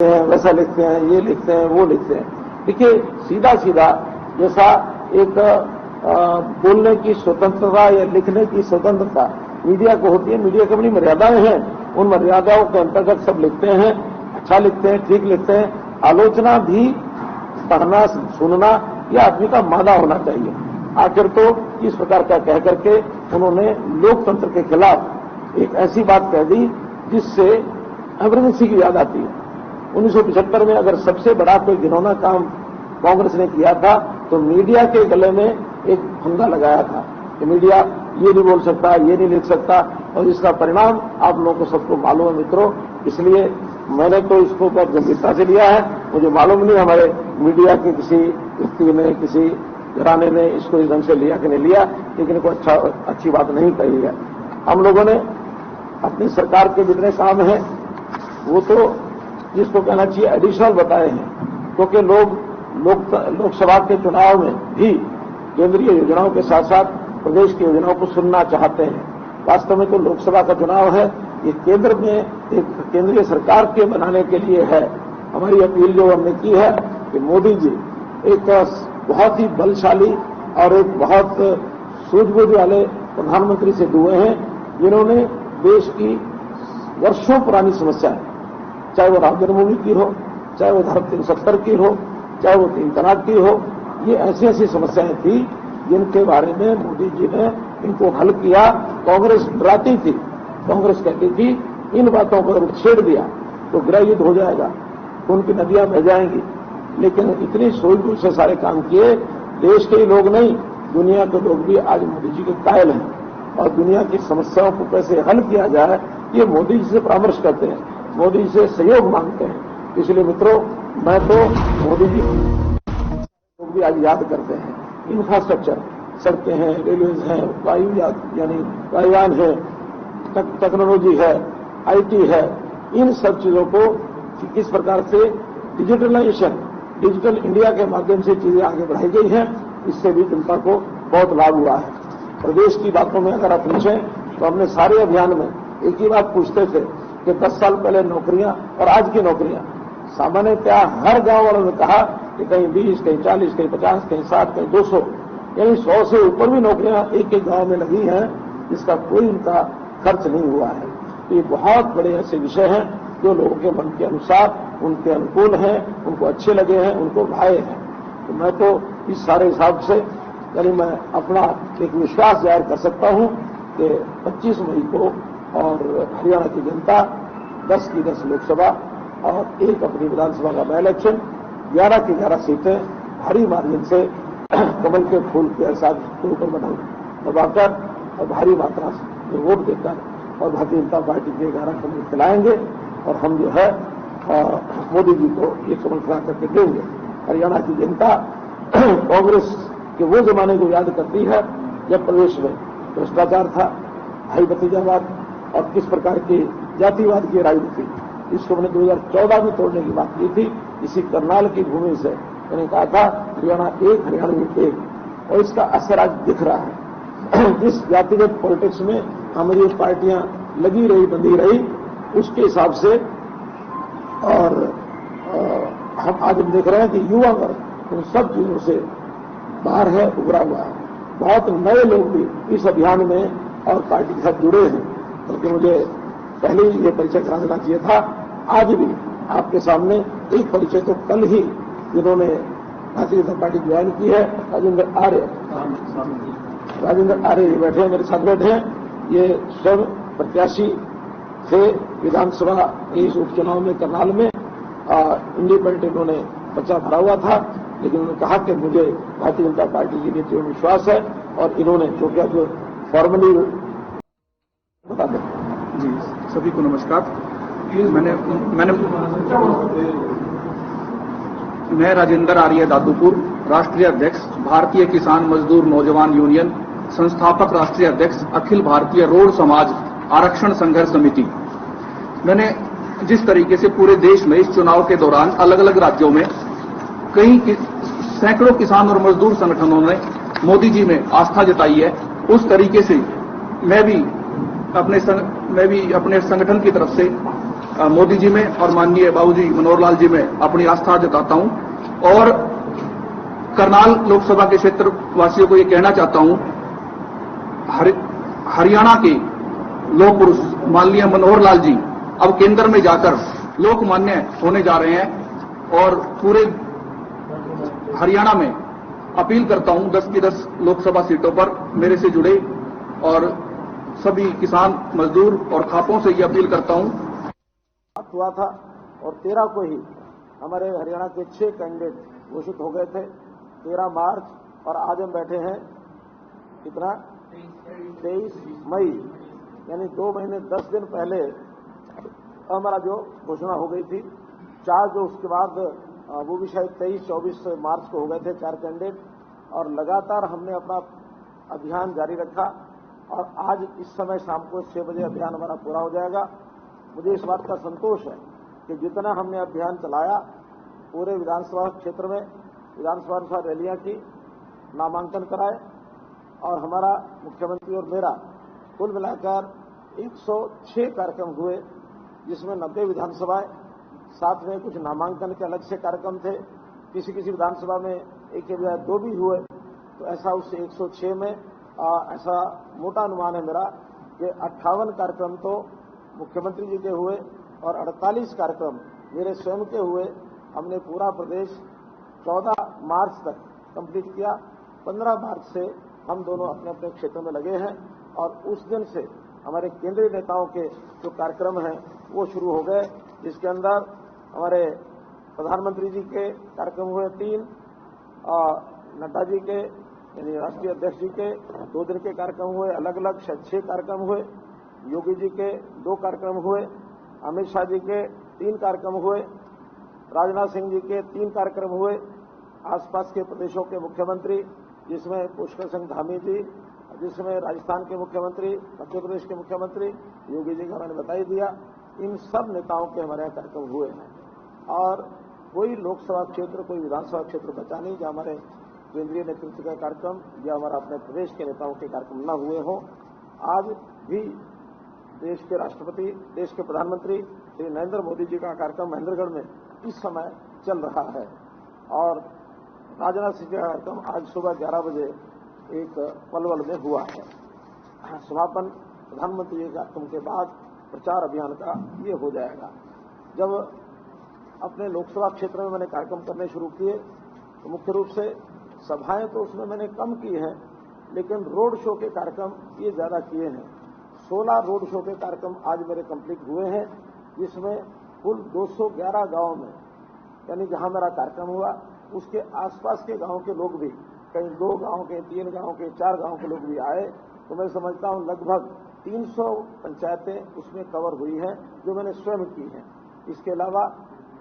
वैसा लिखते हैं, ये लिखते हैं, वो लिखते हैं। देखिए, सीधा सीधा जैसा एक बोलने की स्वतंत्रता या लिखने की स्वतंत्रता मीडिया को होती है, मीडिया की अपनी मर्यादाएं हैं, उन मर्यादाओं के अंतर्गत सब लिखते हैं, अच्छा लिखते हैं, ठीक लिखते हैं। आलोचना भी पढ़ना, सुनना यह आदमी का मादा होना चाहिए। आखिर तो इस प्रकार का कह करके उन्होंने लोकतंत्र के खिलाफ एक ऐसी बात कह दी जिससे एमरजेंसी की याद आती है। 1975 में अगर सबसे बड़ा कोई घिनौना काम कांग्रेस ने किया था तो मीडिया के गले में एक फंदा लगाया था कि मीडिया ये नहीं बोल सकता, ये नहीं लिख सकता, और इसका परिणाम आप लोगों को सबको मालूम है मित्रों। इसलिए मैंने तो इसको बहुत गंभीरता से लिया है। मुझे मालूम नहीं हमारे मीडिया के किसी व्यक्ति ने, किसी घराने ने इसको इस ढंग से लिया कि नहीं लिया, लेकिन कोई अच्छी बात नहीं कही है। हम लोगों ने अपनी सरकार के जितने काम हैं वो तो जिसको कहना चाहिए एडिशनल बताए हैं, क्योंकि लोकसभा के चुनाव में भी केंद्रीय योजनाओं के साथ साथ प्रदेश की योजनाओं को सुनना चाहते हैं। वास्तव में तो लोकसभा का चुनाव है, ये केंद्र में एक केंद्रीय सरकार के बनाने के लिए है। हमारी अपील जो हमने की है कि मोदी जी एक बहुत ही बलशाली और एक बहुत सूझबूझ वाले प्रधानमंत्री सिद्ध हुए हैं, जिन्होंने देश की वर्षों पुरानी समस्याएं, चाहे वो राम जन्मभूमि की हो, चाहे वो धारा 370 की हो, चाहे वो 3 तलाक की हो, ये ऐसी ऐसी समस्याएं थी जिनके बारे में मोदी जी ने इनको हल किया। कांग्रेस डराती थी, कांग्रेस कहती थी इन बातों को अगर छेड़ दिया तो गृह युद्ध हो जाएगा, उनकी नदियां बह जाएंगी। लेकिन इतनी सूझबूझ से सारे काम किए, देश के ही लोग नहीं दुनिया के लोग भी आज मोदी जी के कायल हैं, और दुनिया की समस्याओं को कैसे हल किया जाए ये मोदी जी से परामर्श करते हैं, मोदी जी से सहयोग मांगते हैं। इसलिए मित्रों, मैं तो मोदी जी लोग भी आज याद करते हैं। इंफ्रास्ट्रक्चर, सड़कें हैं, रेलवेज हैं, यानी वायुयान है, टेक्नोलॉजी है, आईटी है, इन सब चीजों को किस प्रकार से डिजिटलाइजेशन, डिजिटल इंडिया के माध्यम से चीजें आगे बढ़ाई गई हैं, इससे भी जनता को बहुत लाभ हुआ है। प्रदेश की बातों में अगर आप पूछें तो हमने सारे अभियान में एक ही बात पूछते थे कि 10 साल पहले नौकरियां और आज की नौकरियां, सामान्यतः हर गांव वालों ने कहा कि कहीं 20, कहीं 40, कहीं 50, कहीं 60, कहीं 200, यानी 100 से ऊपर भी नौकरियां एक एक गांव में लगी हैं, जिसका कोई उनका खर्च नहीं हुआ है। तो ये बहुत बड़े ऐसे विषय हैं जो लोगों के मन के अनुसार, उनके अनुकूल हैं, उनको अच्छे लगे हैं, उनको भाए हैं। तो मैं तो इस सारे हिसाब से यानी मैं अपना एक विश्वास जाहिर कर सकता हूं कि 25 मई को और हरियाणा की जनता 10 की 10 लोकसभा और 1 अपनी विधानसभा का बाई इलेक्शन, 11 की 11 सीटें भारी मार्जिन से कमल के फूल के साथ के ऊपर दबाकर और भारी मात्रा से वोट देकर और भारतीय जनता पार्टी के 11 कमल खिलाएंगे, और हम जो है मोदी जी को ये कमल खिला करके देंगे। हरियाणा की जनता कांग्रेस के वो जमाने को याद करती है जब प्रदेश में भ्रष्टाचार था, भाई भतीजावाद और किस प्रकार की जातिवाद की राजनीति थी। इसको मैंने 2014 में तोड़ने की बात की थी। इसी करनाल की भूमि से मैंने कहा था हरियाणा एक, हरियाणा एक, और इसका असर आज दिख रहा है। जिस जातिगत पॉलिटिक्स में हमारी पार्टियां लगी रही, बंधी रही, उसके हिसाब से, और हम आज देख रहे हैं कि युवा वर्ग उन सब चीजों से बाहर है, उभरा हुआ है। बहुत नए लोग भी इस अभियान में और पार्टी के साथ जुड़े हैं, क्योंकि मुझे पहले ही ये परिचय करा देना चाहिए था। आज भी आपके सामने एक परिचय तो कल ही जिन्होंने भारतीय जनता पार्टी ज्वाइन की है, राजेंद्र आर्य ये बैठे हैं, मेरे साथ बैठे हैं। ये स्वयं प्रत्याशी थे विधानसभा के इस उपचुनाव में करनाल में, इंडिपेंडेंट इन्होंने पर्चा भरा हुआ था, लेकिन उन्होंने कहा कि मुझे भारतीय जनता पार्टी की नीतियों में विश्वास है, और इन्होंने जो फॉर्मली बता दें। जी, सभी को नमस्कार। मैं राजेंद्र आर्य दादूपुर, राष्ट्रीय अध्यक्ष भारतीय किसान मजदूर नौजवान यूनियन, संस्थापक राष्ट्रीय अध्यक्ष अखिल भारतीय रोड समाज आरक्षण संघर्ष समिति। मैंने जिस तरीके से पूरे देश में इस चुनाव के दौरान अलग अलग राज्यों में सैकड़ों किसान और मजदूर संगठनों ने मोदी जी में आस्था जताई है, उस तरीके से मैं भी अपने संगठन की तरफ से मोदी जी में और माननीय बाबूजी मनोहर लाल जी में अपनी आस्था जताता हूं और करनाल लोकसभा के क्षेत्र वासियों को ये कहना चाहता हूं, हरियाणा के लोक पुरुष माननीय मनोहर लाल जी अब केंद्र में जाकर लोकमान्य होने जा रहे हैं और पूरे हरियाणा में अपील करता हूं 10 की 10 लोकसभा सीटों पर मेरे से जुड़े और सभी किसान मजदूर और खापों से ये अपील करता हूं। हुआ था और 13 को ही हमारे हरियाणा के 6 कैंडिडेट घोषित हो गए थे। 13 मार्च और आज हम बैठे हैं कितना 23 मई, यानी 2 महीने 10 दिन पहले हमारा जो घोषणा हो गई थी। 4 जो उसके बाद वो भी शायद 23-24 मार्च को हो गए थे 4 कैंडिडेट, और लगातार हमने अपना अभियान जारी रखा और आज इस समय शाम को 6 बजे अभियान हमारा पूरा हो जाएगा। मुझे इस बात का संतोष है कि जितना हमने अभियान चलाया पूरे विधानसभा क्षेत्र में विधानसभा अनुसार रैलियां की, नामांकन कराए और हमारा मुख्यमंत्री और मेरा कुल मिलाकर 106 कार्यक्रम हुए, जिसमें 90 विधानसभाएं, साथ में कुछ नामांकन के अलग से कार्यक्रम थे। किसी किसी विधानसभा में एक के बजाय 2 भी हुए, तो ऐसा उस 106 में ऐसा मोटा अनुमान है मेरा कि 58 कार्यक्रम तो मुख्यमंत्री जी के हुए और 48 कार्यक्रम मेरे स्वयं के हुए। हमने पूरा प्रदेश 14 मार्च तक कंप्लीट किया। 15 मार्च से हम दोनों अपने अपने क्षेत्र में लगे हैं और उस दिन से हमारे केंद्रीय नेताओं के जो कार्यक्रम हैं वो शुरू हो गए, जिसके अंदर हमारे प्रधानमंत्री जी के कार्यक्रम हुए 3, नड्डा जी के यानी राष्ट्रीय अध्यक्ष जी के 2 दिन के कार्यक्रम हुए, अलग अलग 6 कार्यक्रम हुए, योगी जी के 2 कार्यक्रम हुए, अमित शाह जी के 3 कार्यक्रम हुए, राजनाथ सिंह जी के 3 कार्यक्रम हुए, आसपास के प्रदेशों के मुख्यमंत्री जिसमें पुष्कर सिंह धामी जी, जिसमें राजस्थान के मुख्यमंत्री, मध्य प्रदेश के मुख्यमंत्री, योगी जी का मैंने बता ही दिया। इन सब नेताओं के हमारे यहाँ कार्यक्रम हुए हैं और कोई लोकसभा क्षेत्र, कोई विधानसभा क्षेत्र बचा नहीं जहां हमारे केंद्रीय नेतृत्व का कार्यक्रम या हमारा अपने प्रदेश के नेताओं के कार्यक्रम न हुए हों। आज भी देश के राष्ट्रपति, देश के प्रधानमंत्री श्री नरेंद्र मोदी जी का कार्यक्रम महेंद्रगढ़ में इस समय चल रहा है और राजनाथ सिंह का कार्यक्रम आज सुबह 11 बजे एक पलवल में हुआ है। समापन प्रधानमंत्री जी के कार्यक्रम के बाद प्रचार अभियान का ये हो जाएगा। जब अपने लोकसभा क्षेत्र में मैंने कार्यक्रम करने शुरू किए तो मुख्य रूप से सभाएं तो उसमें मैंने कम की हैं, लेकिन रोड शो के कार्यक्रम ये ज्यादा किए हैं। 16 रोड शो के कार्यक्रम आज मेरे कंप्लीट हुए हैं, जिसमें कुल 211 गांव में, यानी जहां मेरा कार्यक्रम हुआ उसके आसपास के गांव के लोग भी, कहीं 2 गांव के, 3 गांव के, 4 गांव के लोग भी आए। तो मैं समझता हूं लगभग 300 पंचायतें उसमें कवर हुई हैं जो मैंने स्वयं की हैं। इसके अलावा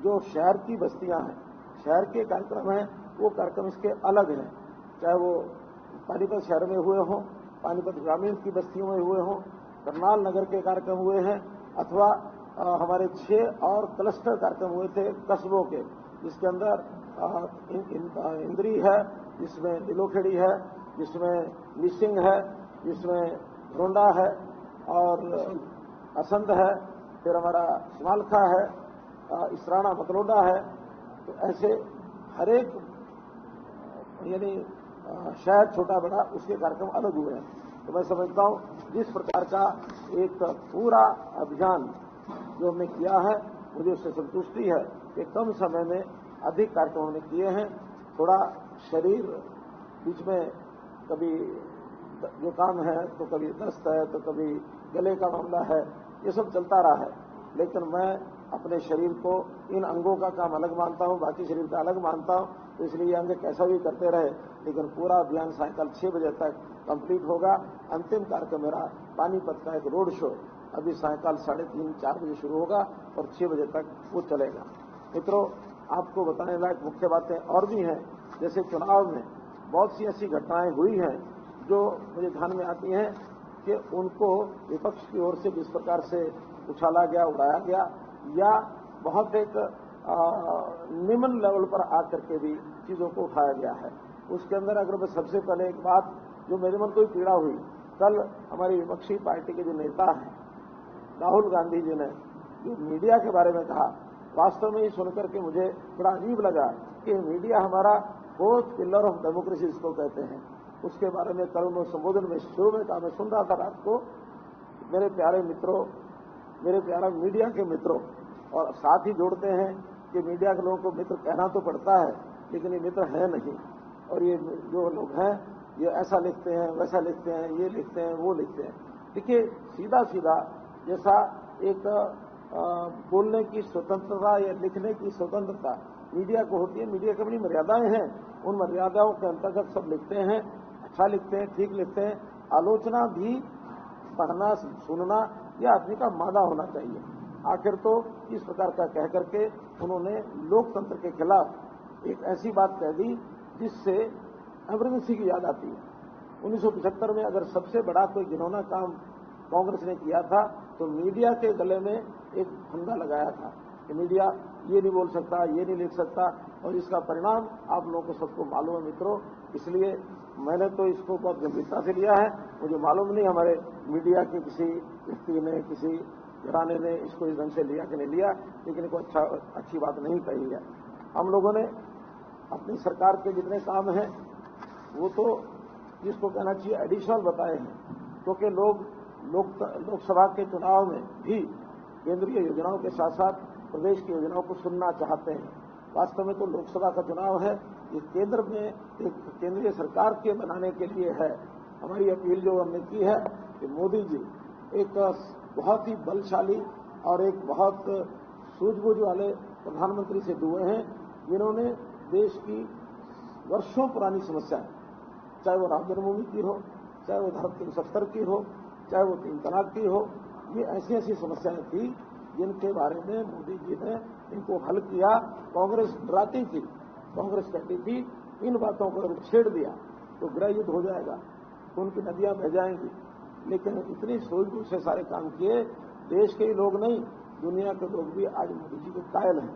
जो शहर की बस्तियां हैं, शहर के कार्यक्रम हैं, वो कार्यक्रम इसके अलग हैं, चाहे वो पानीपत शहर में हुए हों, पानीपत ग्रामीण की बस्तियों में हुए हों, करनाल नगर के कार्यक्रम हुए हैं, अथवा हमारे 6 और क्लस्टर कार्यक्रम हुए थे कस्बों के, जिसके अंदर इंद्री है, जिसमें दिलोखेड़ी है, जिसमें लिसिंग है, जिसमें रोंडा है और असंध है, फिर हमारा समालखा है, इसराना मकलोडा है। तो ऐसे हर एक यानी शहर छोटा बड़ा उसके कार्यक्रम अलग हुए हैं। तो मैं समझता हूं जिस प्रकार का एक पूरा अभियान जो हमने किया है, मुझे उससे संतुष्टि है कि कम समय में अधिक कार्यक्रम हमने किए हैं। थोड़ा शरीर बीच में कभी जुकाम है, तो कभी दस्त है, तो कभी गले का मामला है, ये सब चलता रहा है, लेकिन मैं अपने शरीर को, इन अंगों का काम अलग मानता हूं, बाकी शरीर का अलग मानता हूं। तो इसलिए ये अंग कैसा भी करते रहे, लेकिन पूरा अभियान सायंकाल 6 बजे तक कंप्लीट होगा। अंतिम कार्यक्रम मेरा पानीपत का एक रोड शो अभी सायंकाल 3:30-4 बजे शुरू होगा और 6 बजे तक वो चलेगा। मित्रों, आपको बताने लायक मुख्य बातें और भी हैं, जैसे चुनाव में बहुत सी ऐसी घटनाएं हुई हैं जो मुझे ध्यान में आती हैं कि उनको विपक्ष की ओर से किस प्रकार से उछाला गया, उड़ाया गया, या बहुत एक निम्न लेवल पर आकर के भी चीजों को उठाया गया है। उसके अंदर अगर मैं सबसे पहले एक बात जो मेरे मन को पीड़ा हुई, कल हमारी विपक्षी पार्टी के जो नेता हैं राहुल गांधी जी ने जो मीडिया के बारे में कहा, वास्तव में ये सुनकर के मुझे बड़ा अजीब लगा कि मीडिया हमारा फोर्थ पिलर ऑफ डेमोक्रेसी इसको कहते हैं। उसके बारे में कल मैं संबोधन में शुरू में कहा, मैं सुन रहा था रात को। मेरे प्यारे मित्रों, मेरे प्यारा मीडिया के मित्रों, और साथ ही जोड़ते हैं कि मीडिया के लोगों को मित्र कहना तो पड़ता है, लेकिन ये मित्र है नहीं। और ये जो लोग हैं ये ऐसा लिखते हैं, वैसा लिखते हैं, ये लिखते हैं, वो लिखते हैं। देखिए, सीधा सीधा जैसा एक बोलने की स्वतंत्रता या लिखने की स्वतंत्रता मीडिया को होती है, मीडिया की बड़ी मर्यादाएं हैं। उन मर्यादाओं के अंतर्गत सब लिखते हैं, अच्छा लिखते हैं, ठीक लिखते हैं। आलोचना भी पढ़ना, सुनना यह आदमी का मादा होना चाहिए। आखिर तो इस प्रकार का कह करके उन्होंने लोकतंत्र के खिलाफ एक ऐसी बात कह दी जिससे एमरजेंसी की याद आती है। 1975 में अगर सबसे बड़ा कोई घिनौना काम कांग्रेस ने किया था तो मीडिया के गले में एक फंदा लगाया था कि मीडिया ये नहीं बोल सकता, ये नहीं लिख सकता, और इसका परिणाम आप लोगों को सबको मालूम है मित्रों। इसलिए मैंने तो इसको बहुत गंभीरता से लिया है। मुझे मालूम नहीं हमारे मीडिया के किसी व्यक्ति ने, किसी घराने ने इसको इस ढंग से लिया कि नहीं लिया, लेकिन इसको अच्छी बात नहीं कही है। हम लोगों ने अपनी सरकार के जितने काम हैं वो तो जिसको कहना चाहिए एडिशनल बताए हैं, क्योंकि लोकसभा के चुनाव में भी केंद्रीय योजनाओं के साथ साथ प्रदेश की योजनाओं को सुनना चाहते हैं। वास्तव में तो लोकसभा का चुनाव है, ये केंद्र में एक केंद्रीय सरकार के बनाने के लिए है। हमारी अपील जो हमने की है कि मोदी जी एक बहुत ही बलशाली और एक बहुत सूझबूझ वाले प्रधानमंत्री से हुए हैं, जिन्होंने देश की वर्षों पुरानी समस्याएं, चाहे वो राम जन्मभूमि की हो, चाहे वो धारा 370 की हो, चाहे वो 3 तलाक की हो, ये ऐसी ऐसी समस्याएं थी जिनके बारे में मोदी जी ने इनको हल किया। कांग्रेस डराती थी, कांग्रेस कहती थी इन बातों को अगर छेड़ दिया तो गृह युद्ध हो जाएगा, तो उनकी नदियां बह जाएंगी। लेकिन इतनी सूझबूझ से सारे काम किए, देश के ही लोग नहीं, दुनिया के लोग भी आज मोदी जी के कायल हैं,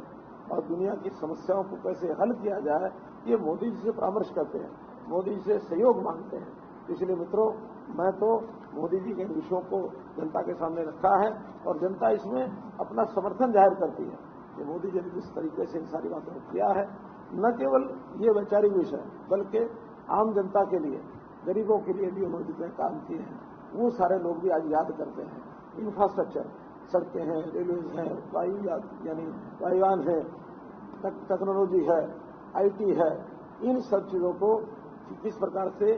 और दुनिया की समस्याओं को कैसे हल किया जाए ये मोदी जी से परामर्श करते हैं, मोदी जी से सहयोग मांगते हैं। इसलिए मित्रों, मैं तो मोदी जी के विषयों को जनता के सामने रखा है, और जनता इसमें अपना समर्थन जाहिर करती है कि मोदी जी ने जिस तरीके से इन सारी बातों को किया है, न केवल ये वैचारिक विषय बल्कि आम जनता के लिए, गरीबों के लिए भी उन्होंने जितने काम किए हैं वो सारे लोग भी आज याद करते हैं। इंफ्रास्ट्रक्चर, सड़कें हैं, रेलवे हैं, यानी वायुयान है, टेक्नोलॉजी है, आईटी है, इन सब चीजों को किस प्रकार से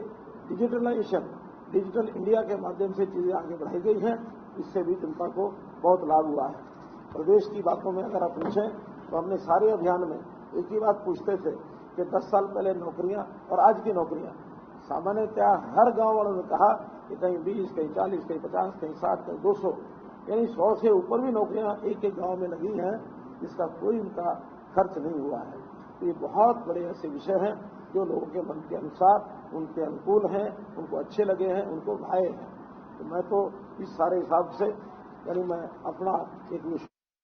डिजिटलाइजेशन, डिजिटल इंडिया के माध्यम से चीजें आगे बढ़ाई गई हैं, इससे भी जनता को बहुत लाभ हुआ है। प्रदेश की बातों में अगर आप पूछें तो हमने सारे अभियान में एक ही बात पूछते थे कि 10 साल पहले नौकरियां और आज की नौकरियां, सामान्यतः हर गांव वालों ने कहा कि कहीं 20, कहीं 40, कहीं 50, कहीं 60, कहीं 200, यानी 100 से ऊपर भी नौकरियां एक एक गांव में लगी हैं, जिसका कोई उनका खर्च नहीं हुआ है। तो ये बहुत बड़े ऐसे विषय हैं जो लोगों के मन के अनुसार उनके अनुकूल हैं, उनको अच्छे लगे हैं, उनको भाए हैं। तो मैं तो इस सारे हिसाब से, यानी मैं अपना एक विश्वास